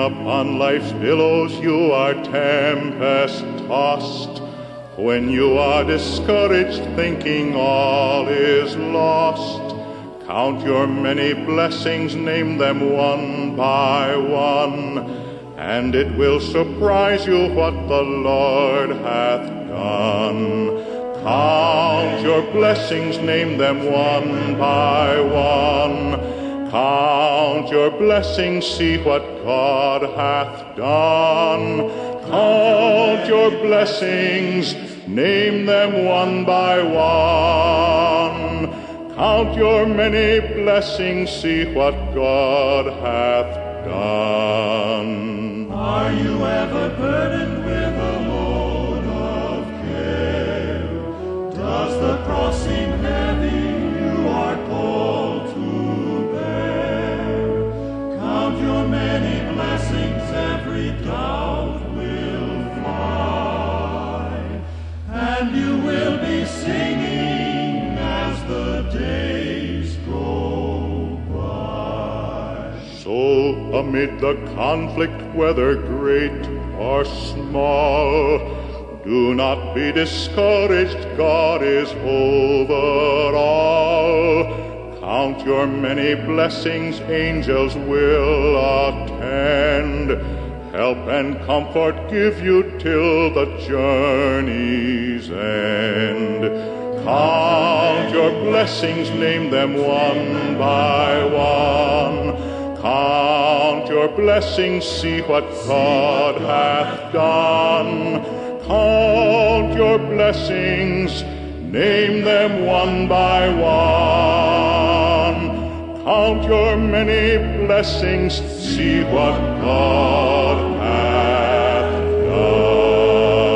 upon life's billows you are tempest-tossed, when you are discouraged, thinking all is lost, count your many blessings, name them one by one, and it will surprise you what the Lord hath done. Count your blessings, name them one by one. Count your blessings, see what God hath done. Count your blessings, name them one by one. Count your many blessings, see what God hath done. Are you ever burdened with a load of care? Does the cross seem heavy you are called to bear? Count your many blessings, every doubt will fly, and you will be singing as the days go by. So amid the conflict, whether great or small, do not be discouraged, God is over all. Count your many blessings, angels will attend, help and comfort give you till the journey's end. Count your blessings, name them one by one. Count your blessings, see what God hath done. Count your blessings, name them one by one. Count your many blessings, see what God hath done.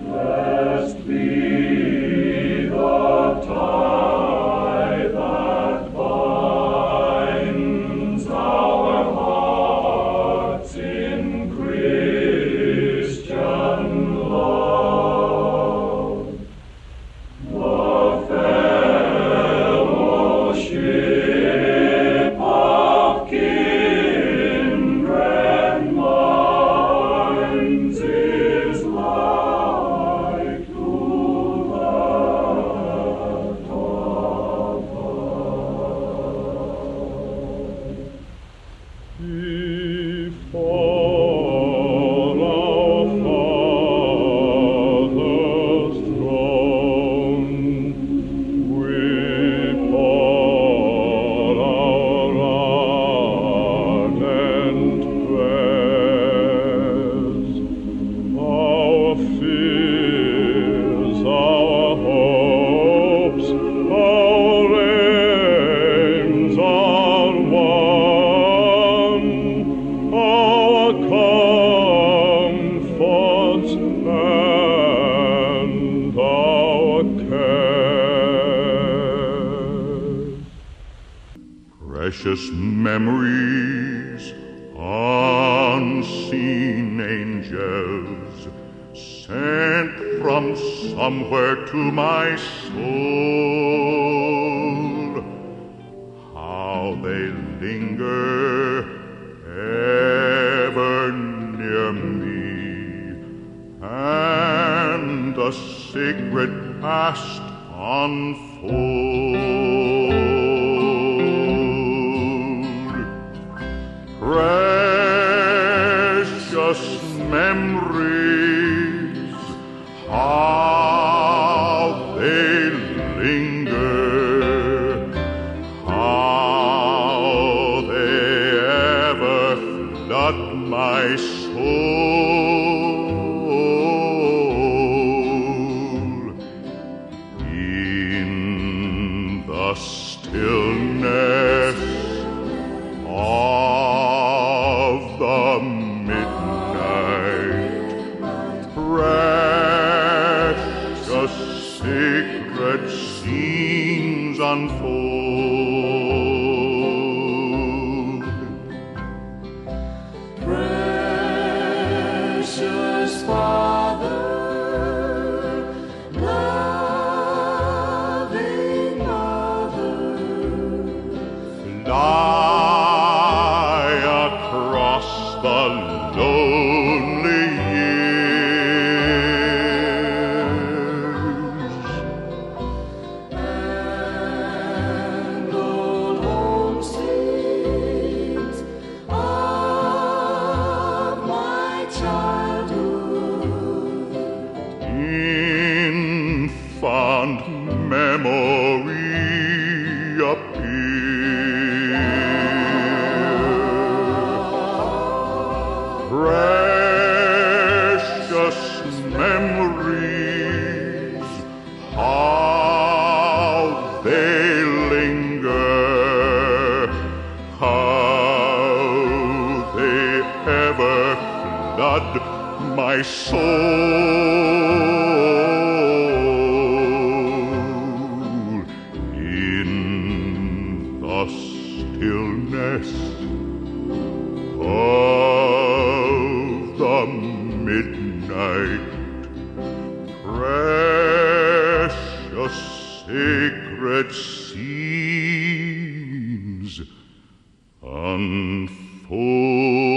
Blessed be the tie that binds our hearts in Christian love, the fellowship of kindred minds is like to that above. Before our Father's throne, we pour our ardent prayers, our fears, our hopes, our aims are one, our comforts and our cares. Precious memories, unseen angels, sent from somewhere to my soul. How they linger ever near me, and the sacred past unfold. Precious memories, how they linger, how they ever flood my soul. In the stillness of the midnight, precious sacred scenes unfold. Precious Father, loving Mother, Fly memories, how they linger, how they ever flood my soul. In the stillness of the midnight, precious sacred scenes unfold.